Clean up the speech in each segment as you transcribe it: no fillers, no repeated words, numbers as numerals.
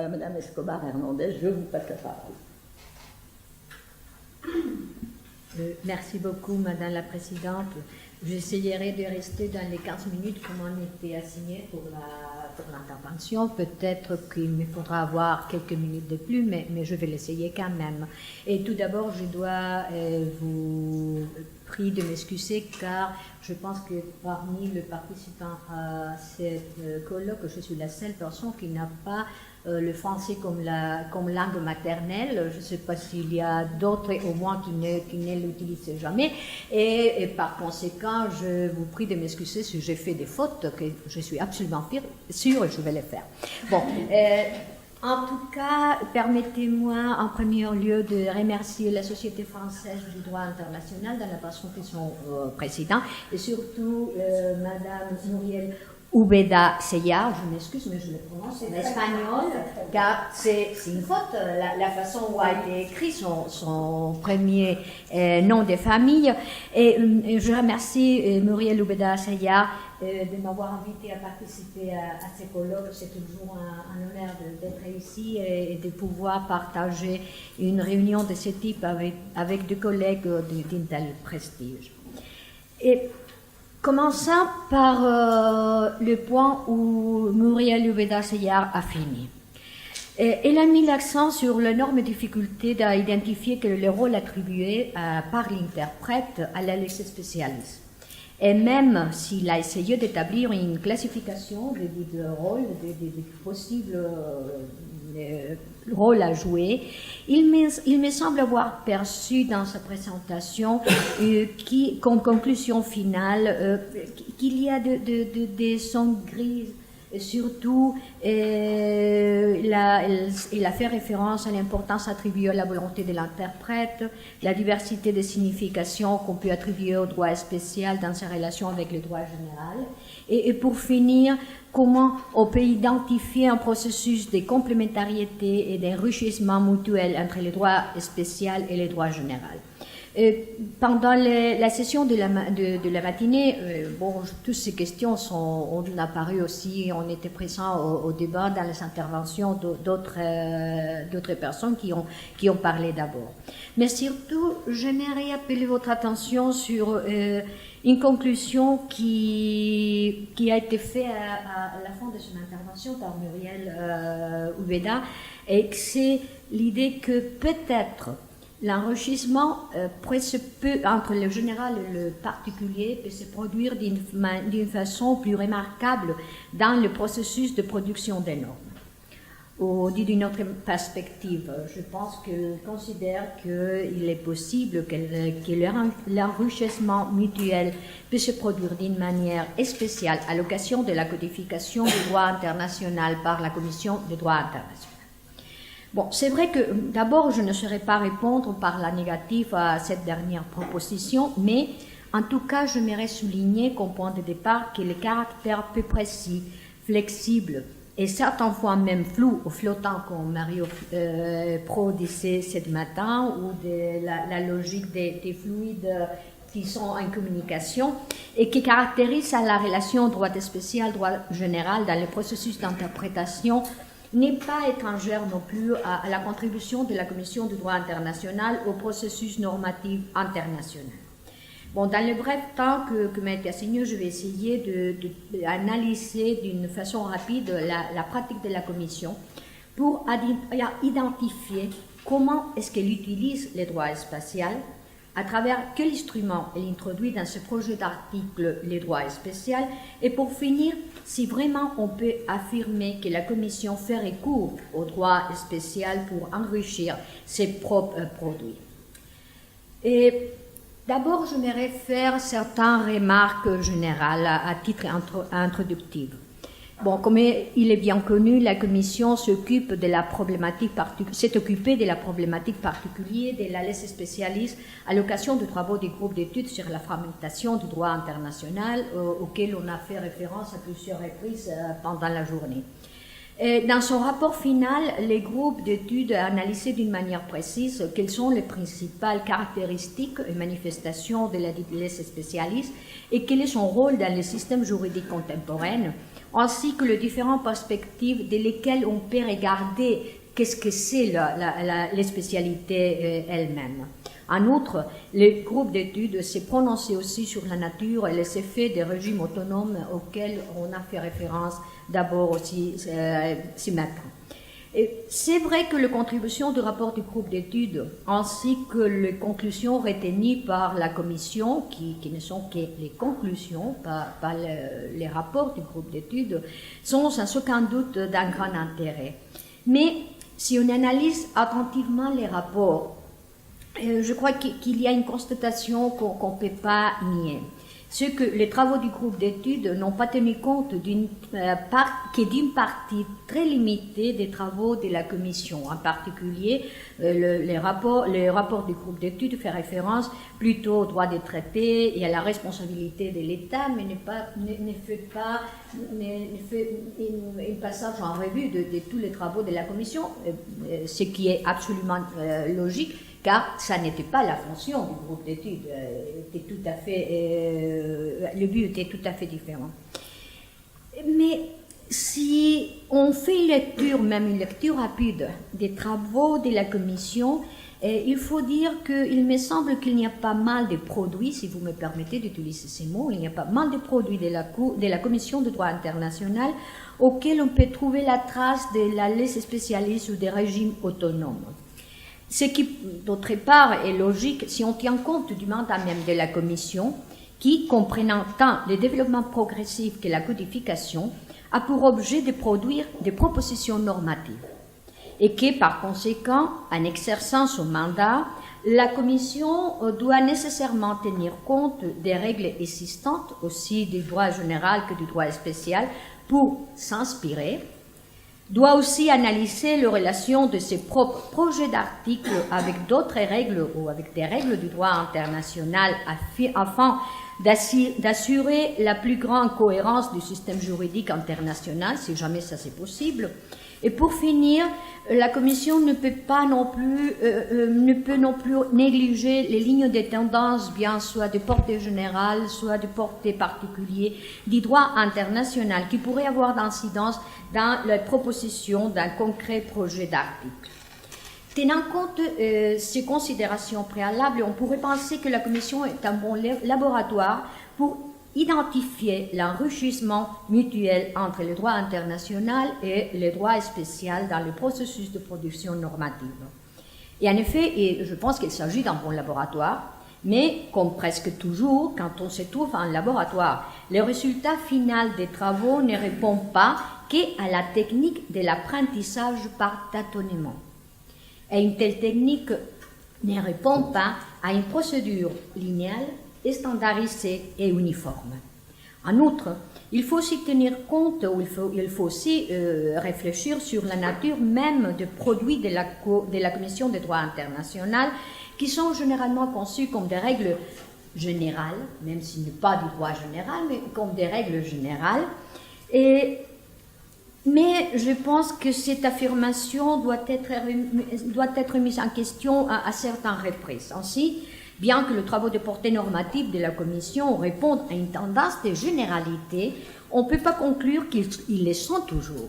Madame Escobar-Hernandez, je vous passe la parole. Merci beaucoup, Madame la Présidente. J'essayerai de rester dans les 15 minutes comme on était assigné pour l'intervention. Peut-être qu'il me faudra avoir quelques minutes de plus, mais je vais l'essayer quand même. Et tout d'abord, je dois vous prier de m'excuser car je pense que parmi les participants à cette colloque, je suis la seule personne qui n'a pas le français comme langue maternelle. Je ne sais pas s'il y a d'autres au moins qui ne l'utilisent jamais. Et par conséquent, je vous prie de m'excuser si j'ai fait des fautes, que je suis absolument sûre et je vais les faire. Bon, en tout cas, permettez-moi en premier lieu de remercier la Société française du droit international dans la personne de son président et surtout Madame Muriel Ubeda Seyar, je m'excuse, mais je le prononce en espagnol, car c'est une faute, la façon où a été écrit son premier nom de famille. Et je remercie Muriel Ubeda Seyar de m'avoir invité à participer à ces colloques. C'est toujours un honneur d'être ici et de pouvoir partager une réunion de ce type avec des collègues d'un tel prestige. Et commençons par le point où Muriel Ubeda Seyar a fini. Elle a mis l'accent sur l'énorme difficulté d'identifier quel est le rôle attribué par l'interprète à la laissée spécialiste. Et même s'il a essayé d'établir une classification des rôles, des possibles rôle à jouer, il me semble avoir perçu dans sa présentation comme conclusion finale qu'il y a des zones grises. Et surtout, il a fait référence à l'importance attribuée à la volonté de l'interprète, la diversité des significations qu'on peut attribuer au droit spécial dans sa relation avec le droit général. Et pour finir, comment on peut identifier un processus de complémentarité et d'enrichissement mutuel entre le droit spécial et le droit général. Pendant la session de la matinée, toutes ces questions ont apparu aussi, on était présents au débat dans les interventions d'autres personnes qui ont parlé d'abord. Mais surtout, j'aimerais appeler votre attention sur une conclusion qui a été faite à la fin de son intervention par Muriel Ubeda, et c'est l'idée que peut-être l'enrichissement entre le général et le particulier peut se produire d'une façon plus remarquable dans le processus de production des normes. Ou dit d'une autre perspective, je considère qu'il est possible que l'enrichissement mutuel puisse se produire d'une manière spéciale à l'occasion de la codification du droit international par la Commission du droit international. Bon, c'est vrai que d'abord, je ne saurais pas répondre par la négative à cette dernière proposition, mais en tout cas, j'aimerais souligner comme point de départ que le caractère peu précis, flexible et certaines fois même flou ou flottant, comme Mario Pro disait ce matin, ou de la logique des fluides qui sont en communication et qui caractérise la relation droit spécial, droit général dans le processus d'interprétation n'est pas étrangère non plus à la contribution de la Commission du droit international au processus normatif international. Bon, dans le bref temps que m'a été assigné, je vais essayer d'analyser d'une façon rapide la pratique de la Commission pour identifier comment est-ce qu'elle utilise le droit spatial, à travers quel instrument elle introduit dans ce projet d'article les droits spéciaux, et pour finir, si vraiment on peut affirmer que la Commission fait recours au droit spécial pour enrichir ses propres produits. Et d'abord, j'aimerais faire certaines remarques générales à titre introductif. Bon, comme il est bien connu, la Commission s'est occupée de la problématique particulière de la laisse spécialiste à l'occasion de travaux du groupe d'études sur la fragmentation du droit international auquel on a fait référence à plusieurs reprises pendant la journée. Dans son rapport final, les groupes d'études a analysé d'une manière précise quelles sont les principales caractéristiques et manifestations de la laissez spécialiste et quel est son rôle dans le système juridique contemporain, ainsi que les différentes perspectives de lesquelles on peut regarder qu'est-ce que c'est les spécialités elles-mêmes. En outre, le groupe d'études s'est prononcé aussi sur la nature et les effets des régimes autonomes auxquels on a fait référence d'abord aussi ce matin. C'est vrai que les contributions du rapport du groupe d'études ainsi que les conclusions retenues par la commission, qui ne sont que les conclusions, pas les rapports du groupe d'études, sont sans aucun doute d'un grand intérêt. Mais si on analyse attentivement les rapports, je crois qu'il y a une constatation qu'on ne peut pas nier. C'est que les travaux du groupe d'études n'ont pas tenu compte d'une partie très limitée des travaux de la commission. En particulier, les rapports du groupe d'études font référence plutôt au droit des traités et à la responsabilité de l'État, mais ne fait un passage en revue de tous les travaux de la commission, ce qui est absolument logique, car ça n'était pas la fonction du groupe d'études, le but était tout à fait différent. Mais si on fait même une lecture rapide des travaux de la commission, il faut dire qu'il me semble qu'il y a pas mal de produits, si vous me permettez d'utiliser ces mots, il y a pas mal de produits de la commission de droit international auxquels on peut trouver la trace de la laissez spécialiste ou des régimes autonomes. Ce qui, d'autre part, est logique si on tient compte du mandat même de la Commission, qui, comprenant tant le développement progressif que la codification, a pour objet de produire des propositions normatives. Et que, par conséquent, en exerçant son mandat, la Commission doit nécessairement tenir compte des règles existantes, aussi du droit général que du droit spécial, pour s'inspirer, doit aussi analyser les relations de ses propres projets d'articles avec d'autres règles ou avec des règles du droit international afin d'assurer la plus grande cohérence du système juridique international, si jamais ça c'est possible. Et pour finir, la Commission ne peut non plus négliger les lignes de tendance, bien soit de portée générale, soit de portée particulière, du droit international qui pourrait avoir d'incidence dans la proposition d'un concret projet d'article. Tenant compte de ces considérations préalables, on pourrait penser que la Commission est un bon laboratoire pour identifier l'enrichissement mutuel entre le droit international et le droit spécial dans le processus de production normative. Et en effet, je pense qu'il s'agit d'un bon laboratoire, mais comme presque toujours, quand on se trouve en laboratoire, le résultat final des travaux ne répond pas qu'à la technique de l'apprentissage par tâtonnement. Et une telle technique ne répond pas à une procédure linéaire, standardisée et uniforme. En outre, il faut aussi tenir compte, ou il faut aussi réfléchir sur la nature même des produits de la Commission des droits internationaux, qui sont généralement conçus comme des règles générales, même s'il n'est pas du droit général, mais comme des règles générales. Mais je pense que cette affirmation doit être mise en question à certaines reprises. Ainsi, bien que les travaux de portée normative de la Commission répondent à une tendance de généralité, on ne peut pas conclure qu'ils le sont toujours.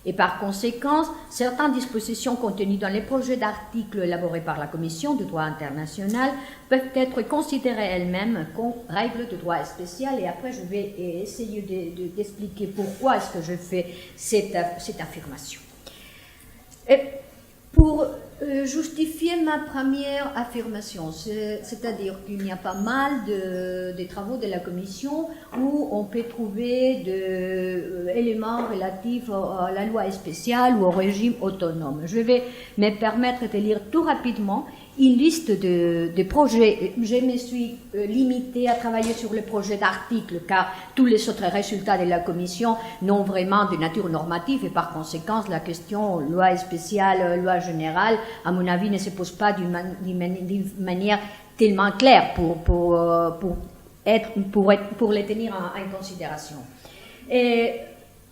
Et par conséquent, certaines dispositions contenues dans les projets d'articles élaborés par la Commission de droit international peuvent être considérées elles-mêmes comme règles de droit spécial. Et après, je vais essayer d'expliquer pourquoi est-ce que je fais cette affirmation. Et pour justifier ma première affirmation, c'est-à-dire qu'il y a pas mal de travaux de la Commission où on peut trouver des éléments relatifs à la loi spéciale ou au régime autonome. Je vais me permettre de lire tout rapidement une liste de projets. Je me suis limitée à travailler sur le projet d'article car tous les autres résultats de la Commission n'ont vraiment de nature normative et par conséquent la question loi spéciale, loi générale, à mon avis ne se pose pas d'une manière tellement claire pour les tenir en considération. Et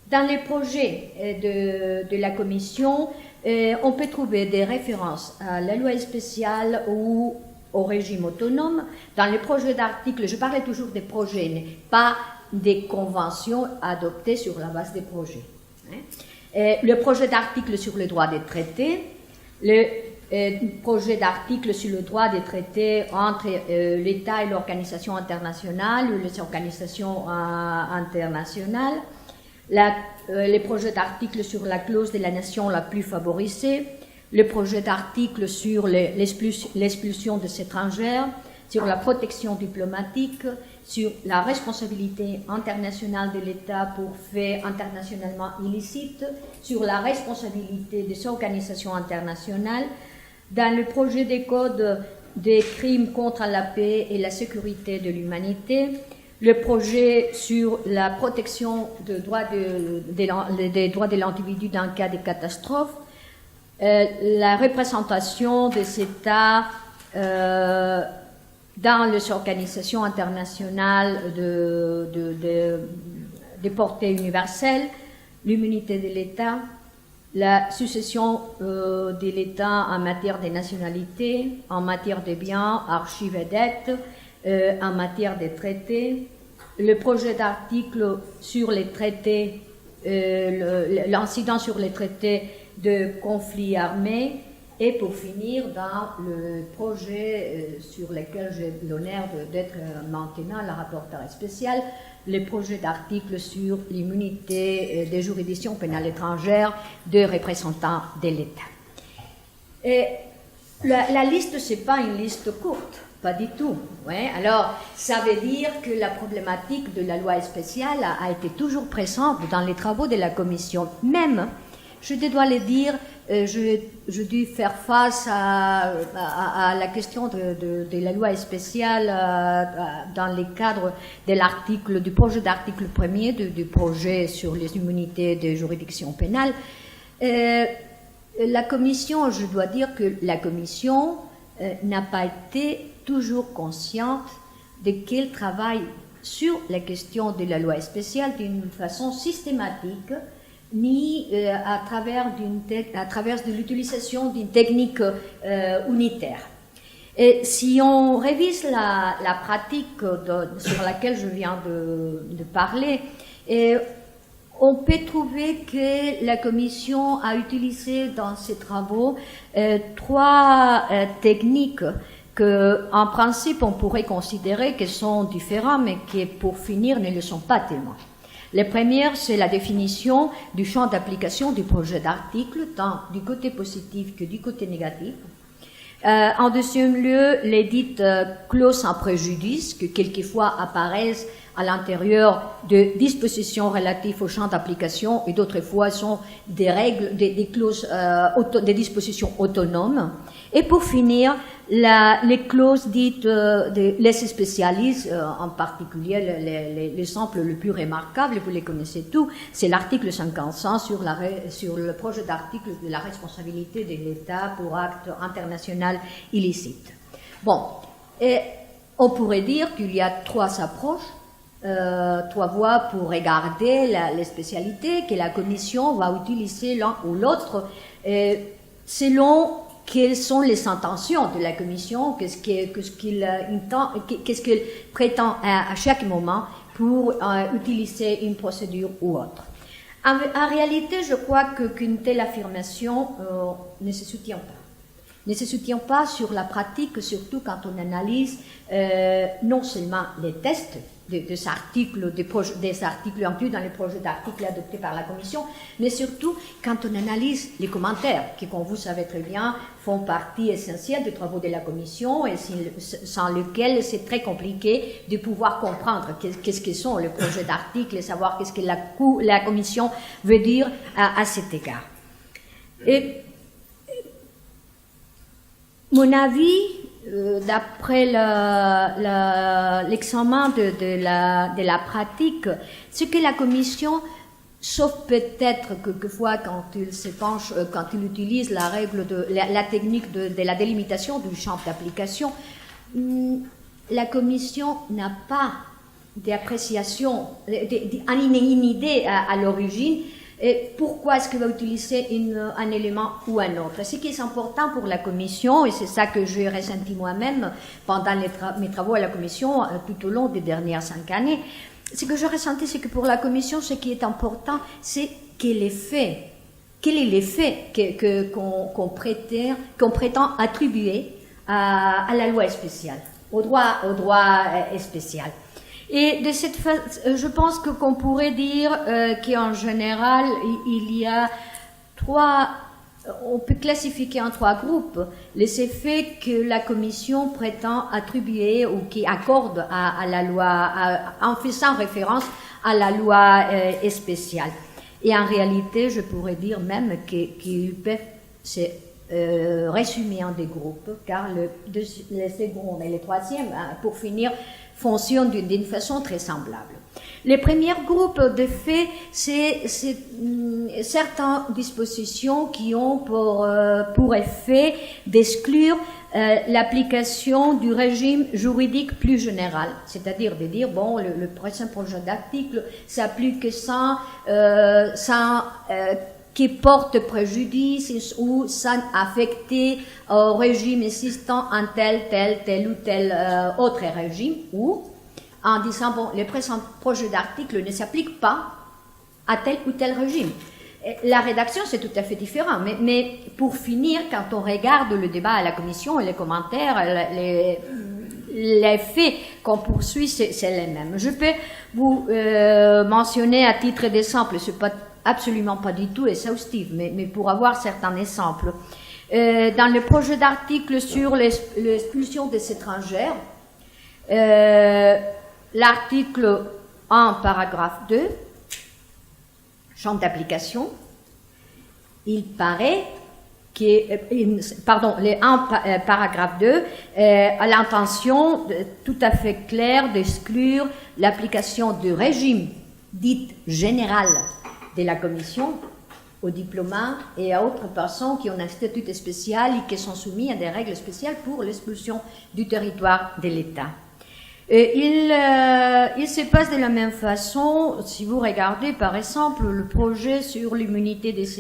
Dans les projets de la Commission, on peut trouver des références à la loi spéciale ou au régime autonome. Dans les projets d'articles, je parlais toujours des projets, mais pas des conventions adoptées sur la base des projets. Le projet d'article sur le droit des traités, le projet d'article sur le droit des traités entre l'État et l'organisation internationale ou les organisations internationales, les projets d'articles sur la clause de la nation la plus favorisée, le projet d'articles sur l'expulsion des étrangères, sur la protection diplomatique, sur la responsabilité internationale de l'État pour faits internationalement illicites, sur la responsabilité des organisations internationales, dans le projet des codes des crimes contre la paix et la sécurité de l'humanité, le projet sur la protection des droits de l'individu dans le cas de catastrophes, la représentation des États dans les organisations internationales de portée universelle, l'immunité de l'État, la succession de l'État en matière de nationalité, en matière de biens, archives et dettes, en matière de traités, le projet d'article sur les traités, l'incident sur les traités de conflits armés, et pour finir, dans le projet sur lequel j'ai l'honneur d'être maintenant la rapporteure spéciale, le projet d'article sur l'immunité des juridictions pénales étrangères de représentants de l'État. Et la liste, ce n'est pas une liste courte, pas du tout. Ouais. Alors, ça veut dire que la problématique de la loi spéciale a été toujours présente dans les travaux de la Commission. Même, je dois le dire, je dû faire face à la question de la loi spéciale dans le cadre de l'article, du projet d'article premier du projet sur les immunités des juridictions pénales. La Commission, je dois dire que la Commission n'a pas été toujours consciente de qu'elle travaille sur la question de la loi spéciale d'une façon systématique, ni à travers de l'utilisation d'une technique unitaire. Et si on révise la pratique sur laquelle je viens de parler, on peut trouver que la Commission a utilisé dans ses travaux trois techniques que, en principe, on pourrait considérer qu'elles sont différentes, mais qui, pour finir, ne le sont pas tellement. La première, c'est la définition du champ d'application du projet d'article, tant du côté positif que du côté négatif. En deuxième lieu, les dites clauses en préjudice, que quelquefois apparaissent à l'intérieur de dispositions relatives au champ d'application et d'autres fois sont des règles, des clauses, des dispositions autonomes. Et pour finir, les clauses dites les spécialistes, en particulier l'exemple le plus remarquable, vous les connaissez tous, c'est l'article 55 sur le projet d'article de la responsabilité de l'État pour acte international illicite. Bon, et on pourrait dire qu'il y a trois approches, trois voies pour regarder les spécialités que la Commission va utiliser l'un ou l'autre selon quelles sont les intentions de la Commission, qu'est-ce qu'elle prétend à chaque moment pour utiliser une procédure ou autre. En réalité, je crois qu'une telle affirmation ne se soutient pas. Ne se soutient pas sur la pratique, surtout quand on analyse non seulement les tests des articles inclus dans les projets d'articles adoptés par la Commission, mais surtout quand on analyse les commentaires qui, comme vous savez très bien, font partie essentielle des travaux de la Commission et sans lesquels c'est très compliqué de pouvoir comprendre qu'est-ce que sont les projets d'articles et savoir qu'est-ce que la Commission veut dire à cet égard. Et mon avis, d'après l'examen de la pratique, c'est que la Commission, sauf peut-être quelquefois quand il se penche, quand il utilise la règle la technique de la délimitation du champ d'application, la Commission n'a pas d'appréciation, une idée à l'origine. Et pourquoi est-ce qu'il va utiliser un élément ou un autre? Ce qui est important pour la commission, et c'est ça que j'ai ressenti moi-même pendant mes travaux à la commission tout au long des dernières 5 années, ce que j'ai ressenti, c'est que pour la commission, ce qui est important, c'est quel est l'effet qu'on prétend attribuer à la loi spéciale, au droit spécial. Et de cette façon, je pense qu'on pourrait dire qu'en général, il y a on peut classifier en 3 groupes les effets que la Commission prétend attribuer ou qui accorde à la loi, en faisant référence à la loi spéciale. Et en réalité, je pourrais dire même qu'ils peuvent se résumer en des groupes, car le second et le troisième, pour finir, fonctionnent d'une façon très semblable. Les premiers groupes de faits, c'est certaines dispositions qui ont pour effet d'exclure l'application du régime juridique plus général, c'est-à-dire de dire, bon, le prochain projet d'article s'applique sans qui porte préjudice ou sans affecter au régime existant en tel ou tel autre régime, ou en disant, bon, le présent projet d'article ne s'applique pas à tel ou tel régime. La rédaction, c'est tout à fait différent, mais pour finir, quand on regarde le débat à la commission et les commentaires, les faits qu'on poursuit, c'est les mêmes. Je peux vous mentionner à titre d'exemple, c'est pas absolument pas du tout exhaustif, mais pour avoir certains exemples. Dans le projet d'article sur l'expulsion des étrangers, l'article 1, paragraphe 2, champ d'application, il paraît que, pardon, le 1, paragraphe 2, a l'intention tout à fait claire d'exclure l'application du régime dit général de la Commission aux diplomates et à autres personnes qui ont un statut spécial et qui sont soumis à des règles spéciales pour l'expulsion du territoire de l'État. Il se passe de la même façon, si vous regardez par exemple le projet sur l'immunité des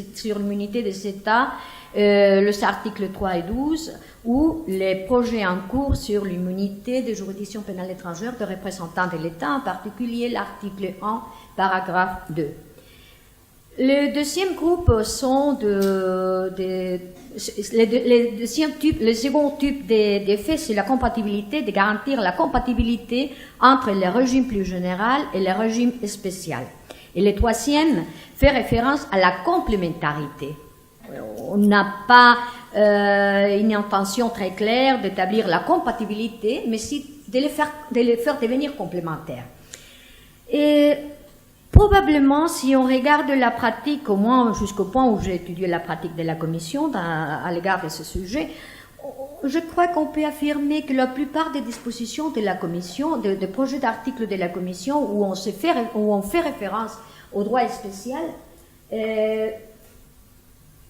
États, les articles 3 et 12, ou les projets en cours sur l'immunité des juridictions pénales étrangères de représentants de l'État, en particulier l'article 1, paragraphe 2. Le deuxième groupe sont le second type d'effet, c'est la compatibilité, de garantir la compatibilité entre le régime plus général et le régime spécial. Et le troisième fait référence à la complémentarité. On n'a pas une intention très claire d'établir la compatibilité, mais si de les faire devenir complémentaires. Et probablement, si on regarde la pratique, au moins jusqu'au point où j'ai étudié la pratique de la Commission à l'égard de ce sujet, je crois qu'on peut affirmer que la plupart des dispositions de la Commission, des projets d'articles de la Commission où on fait référence au droit spécial,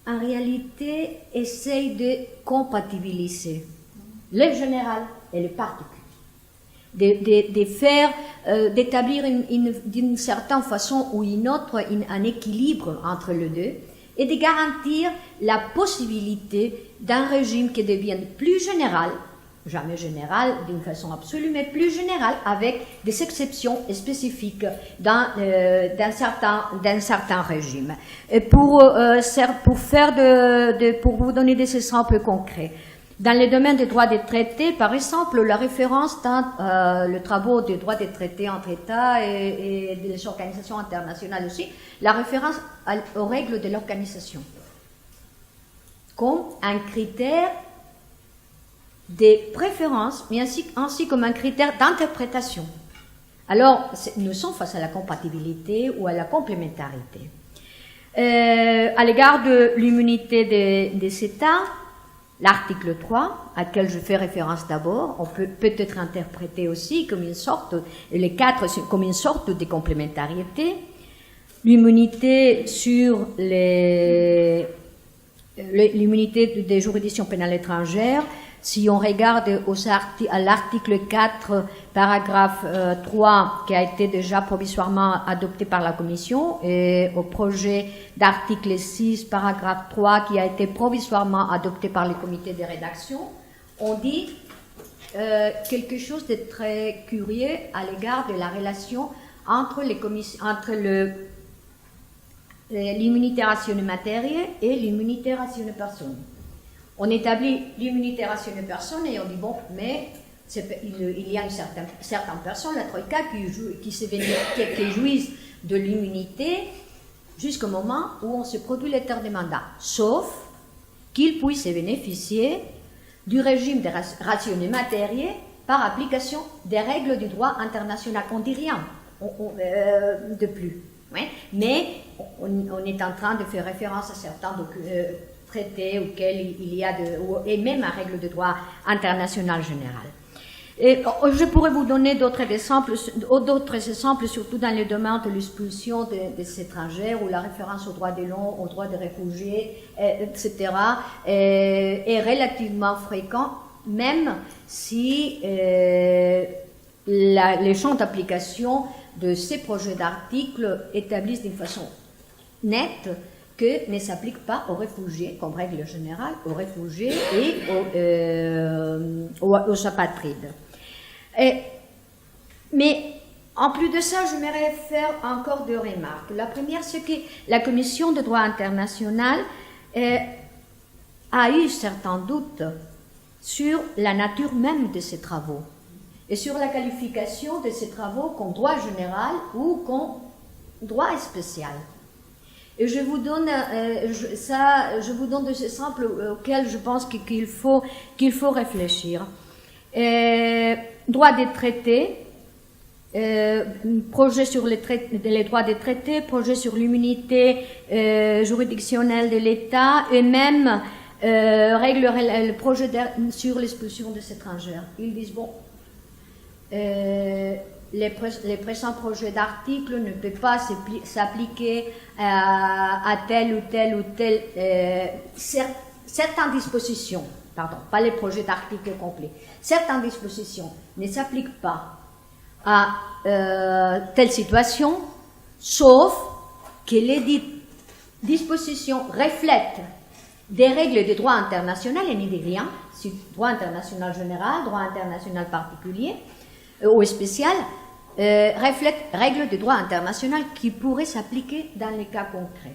en réalité, essayent de compatibiliser le général et le particulier. D'établir d'une certaine façon ou une autre un équilibre entre les deux et de garantir la possibilité d'un régime qui devienne plus général, jamais général d'une façon absolue, mais plus général avec des exceptions spécifiques d'un certain régime. Et pour vous donner des exemples concrets, dans le domaine des droits des traités, par exemple, la référence dans le travaux des droits des traités entre États et des organisations internationales aussi, la référence aux règles de l'organisation comme un critère de préférence, mais ainsi comme un critère d'interprétation. Alors, nous sommes face à la compatibilité ou à la complémentarité. À l'égard de l'immunité des États, l'article 3, à quel je fais référence d'abord, on peut peut-être interpréter aussi comme une sorte, les 4 comme une sorte de complémentarité. L'immunité sur l'immunité des juridictions pénales étrangères si on regarde à l'article 4, paragraphe 3, qui a été déjà provisoirement adopté par la Commission, et au projet d'article 6, paragraphe 3, qui a été provisoirement adopté par le comité de rédaction, on dit quelque chose de très curieux à l'égard de la relation entre l'immunité rationnelle matérielle et l'immunité rationnelle personne. On établit l'immunité rationnelle personne et on dit bon, mais il y a certaines personnes, la Troïka, qui jouissent de l'immunité jusqu'au moment où on se produit le terme de mandat, sauf qu'ils puissent bénéficier du régime de rationnelle matérielle par application des règles du droit international. On ne dit rien de plus. Ouais. Mais on est en train de faire référence à certains traités auxquels il y a et même à règles de droit international général. Et je pourrais vous donner d'autres exemples, surtout dans le domaine de l'expulsion des étrangers, où la référence au droit des langues, au droit des réfugiés, etc., est relativement fréquent, même si les champs d'application de ces projets d'articles établissent d'une façon nette que ne s'applique pas aux réfugiés, comme règle générale, aux réfugiés et aux apatrides. Mais en plus de ça, j'aimerais faire encore deux remarques. La première, c'est que la Commission de droit international a eu certains doutes sur la nature même de ces travaux et sur la qualification de ces travaux comme droit général ou comme droit spécial. Et je vous donne deux exemples auxquels je pense qu'il faut réfléchir. Droit des traités, projet sur les droits des traités, projet sur l'immunité juridictionnelle de l'État et même le projet sur l'expulsion des étrangers. Ils disent bon, les présents projets d'articles ne peuvent pas s'appliquer à telle ou telle certaines dispositions, pardon, pas les projets d'articles complets, certaines dispositions ne s'appliquent pas à telle situation, sauf que les dites dispositions reflètent des règles de droit international, et n'y dit rien, c'est droit international général, droit international particulier ou spécial, reflètent règles de droit international qui pourraient s'appliquer dans les cas concrets.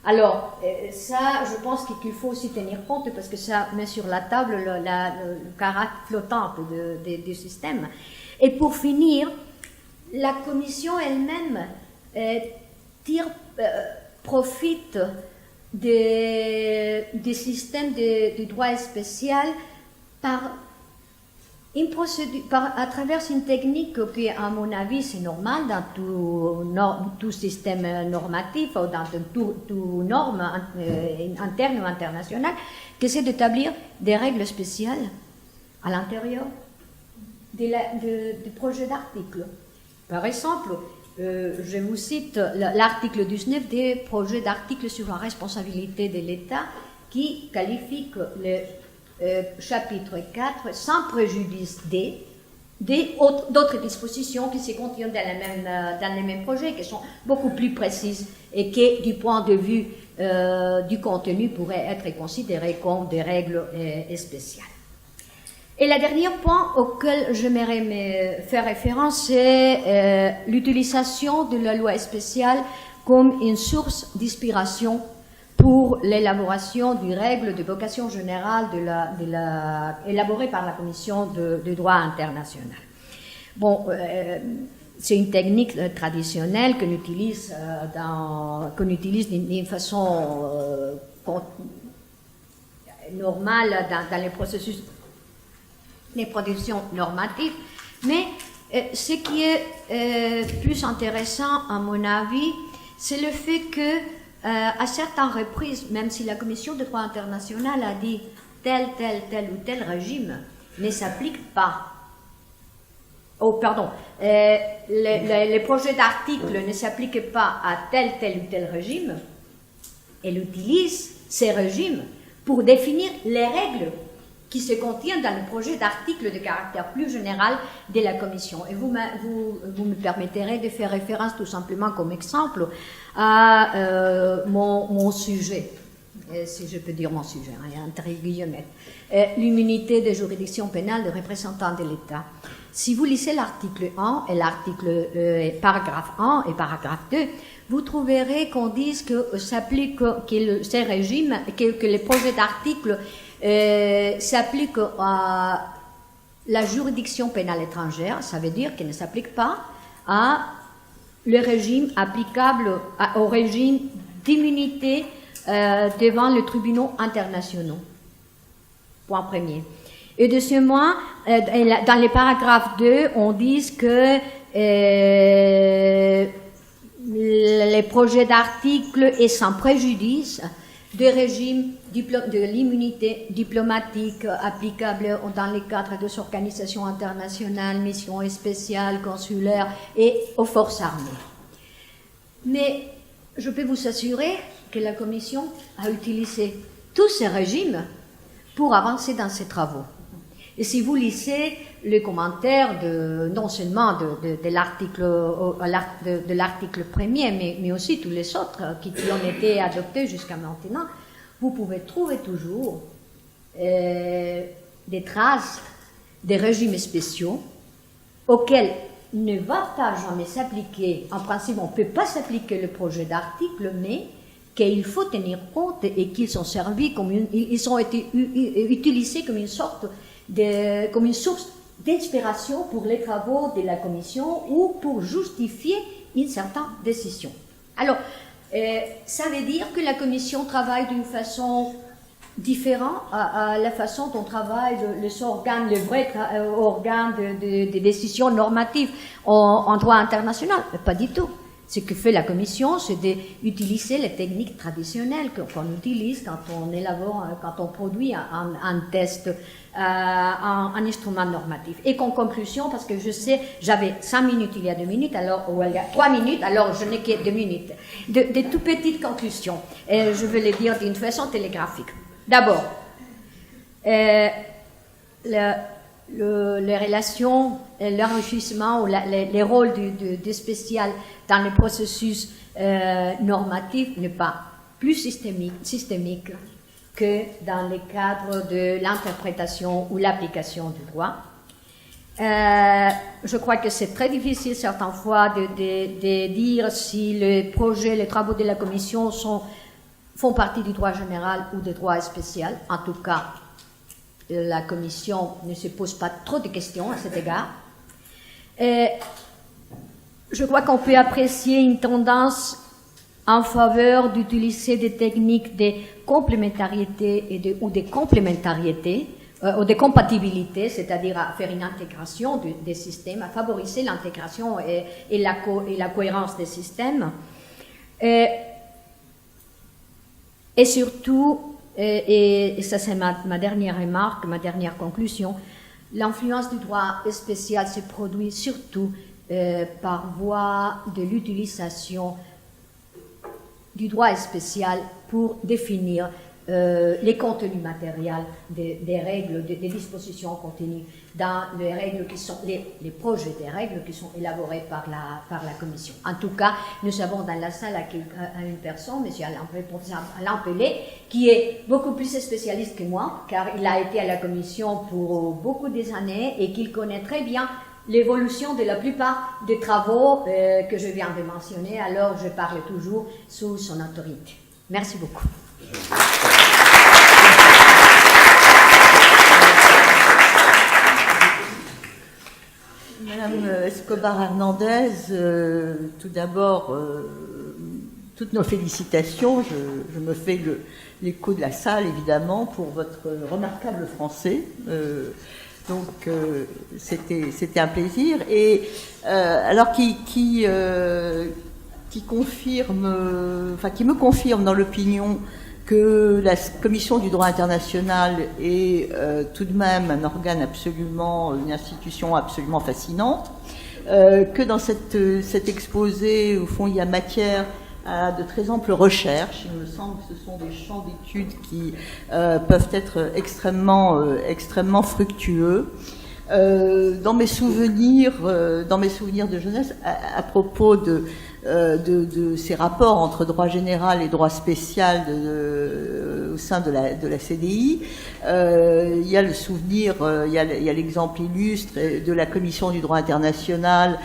Alors, ça, je pense qu'il faut aussi tenir compte parce que ça met sur la table le caractère flottant du système. Et pour finir, la Commission elle-même profite des systèmes de droit spécial à travers une technique qui, à mon avis, c'est normal dans tout système normatif ou dans toute norme interne ou internationale, que c'est d'établir des règles spéciales à l'intérieur du projet d'article. Par exemple, je vous cite l'article 19 des projets d'articles sur la responsabilité de l'État qui qualifie le chapitre 4 sans préjudice d'autres dispositions qui se contiennent dans les mêmes projets, qui sont beaucoup plus précises et qui, du point de vue du contenu, pourraient être considérées comme des règles spéciales. Et le dernier point auquel j'aimerais me faire référence, c'est l'utilisation de la loi spéciale comme une source d'inspiration pour l'élaboration des règles de vocation générale élaborées par la Commission de droit international. Bon, c'est une technique traditionnelle qu'on utilise d'une façon normale dans les processus de production normative, mais ce qui est plus intéressant à mon avis, c'est le fait que à certaines reprises, même si la Commission de droit international a dit tel ou tel régime ne s'applique pas, les projets d'articles ne s'appliquent pas à tel ou tel régime, elle utilise ces régimes pour définir les règles qui se contient dans le projet d'article de caractère plus général de la Commission. Et vous me permettrez de faire référence tout simplement comme exemple à mon sujet, si je peux dire mon sujet, entre guillemets, l'immunité des juridictions pénales des représentants de l'État. Si vous lisez l'article 1 et paragraphe 1 et paragraphe 2, vous trouverez qu'on dise que s'applique ces régimes, que les projets d'articles s'appliquent à la juridiction pénale étrangère, ça veut dire qu'il ne s'applique pas à le régime applicable au régime d'immunité devant les tribunaux internationaux. Point premier. Et deuxièmement, dans les paragraphes 2, on dit que les projets d'articles est sans préjudice des régimes de l'immunité diplomatique applicable dans le cadre des organisations internationales, missions spéciales, consulaires et aux forces armées. Mais je peux vous assurer que la Commission a utilisé tous ces régimes pour avancer dans ses travaux. Et si vous lisez les commentaires non seulement de l'article premier, mais aussi tous les autres qui ont été adoptés jusqu'à maintenant, vous pouvez trouver toujours des traces des régimes spéciaux auxquels ne va pas jamais s'appliquer, en principe on ne peut pas s'appliquer le projet d'article, mais qu'il faut tenir compte et qu'ils sont servis ils ont été utilisés comme une source d'inspiration pour les travaux de la Commission ou pour justifier une certaine décision. Alors, ça veut dire que la Commission travaille d'une façon différente à la façon dont travaillent les organes, les vrais organes de décision normative en droit international. Mais pas du tout. Ce que fait la Commission, c'est d'utiliser les techniques traditionnelles qu'on utilise quand on élabore, quand on produit un test, un instrument normatif. Et qu'en conclusion, parce que je sais, j'avais 5 minutes il y a 2 minutes, ou il y a 3 minutes, alors je n'ai que 2 minutes. De toutes petites conclusions. Et je vais les dire d'une façon télégraphique. D'abord, les relations, l'enrichissement ou les rôles du spécial dans le processus normatif n'est pas plus systémique que dans le cadre de l'interprétation ou l'application du droit. Je crois que c'est très difficile certaines fois de dire si les travaux de la Commission font partie du droit général ou du droit spécial. En tout cas, la Commission ne se pose pas trop de questions à cet égard. Je crois qu'on peut apprécier une tendance en faveur d'utiliser des techniques de complémentarité ou de complémentarité, ou de compatibilité, c'est-à-dire à faire une intégration des systèmes, à favoriser l'intégration et la cohérence des systèmes. Et surtout, et ça c'est ma dernière remarque, ma dernière conclusion, l'influence du droit spécial se produit surtout par voie de l'utilisation du droit spécial pour définir les contenus matériels des règles, des dispositions contenues dans les règles qui sont les projets des règles qui sont élaborés par la Commission. En tout cas, nous avons dans la salle une personne, M. Alain Pelé, qui est beaucoup plus spécialiste que moi, car il a été à la Commission pour beaucoup des années et qu'il connaît très bien l'évolution de la plupart des travaux que je viens de mentionner, alors je parle toujours sous son autorité. Merci beaucoup. Madame Escobar-Hernandez, tout d'abord, toutes nos félicitations. Je me fais l'écho de la salle, évidemment, pour votre remarquable français. Donc, c'était un plaisir. Et alors, qui me confirme dans l'opinion que la Commission du droit international est tout de même un organe une institution absolument fascinante, que dans cet exposé, au fond, il y a matière à de très amples recherches. Il me semble que ce sont des champs d'études qui peuvent être extrêmement fructueux. Dans mes souvenirs de jeunesse, à propos de ces rapports entre droit général et droit spécial au sein de la CDI, il y a le souvenir, il y a l'exemple illustre de la Commission du droit international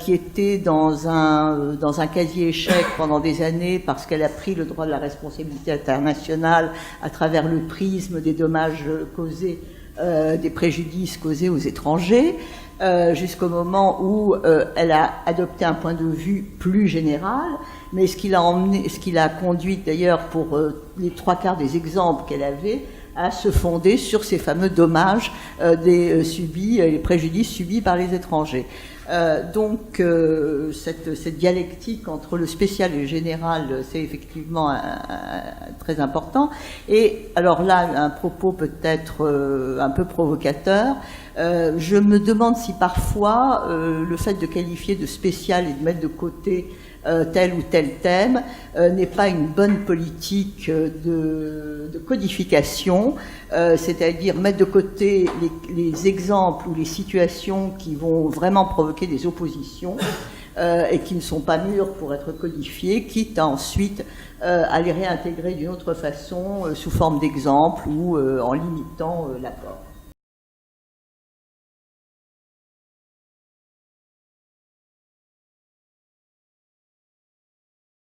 qui était dans un casier échec pendant des années parce qu'elle a pris le droit de la responsabilité internationale à travers le prisme des dommages causés, des préjudices causés aux étrangers, jusqu'au moment où elle a adopté un point de vue plus général, mais ce qui l'a conduit d'ailleurs pour les 3/4 des exemples qu'elle avait, à se fonder sur ces fameux dommages les préjudices subis par les étrangers. Donc cette dialectique entre le spécial et le général, c'est effectivement très important. Et alors là, un propos peut-être un peu provocateur, je me demande si parfois le fait de qualifier de spécial et de mettre de côté tel ou tel thème n'est pas une bonne politique de codification, c'est-à-dire mettre de côté les exemples ou les situations qui vont vraiment provoquer des oppositions et qui ne sont pas mûres pour être codifiées, quitte à ensuite à les réintégrer d'une autre façon sous forme d'exemple ou en limitant l'apport.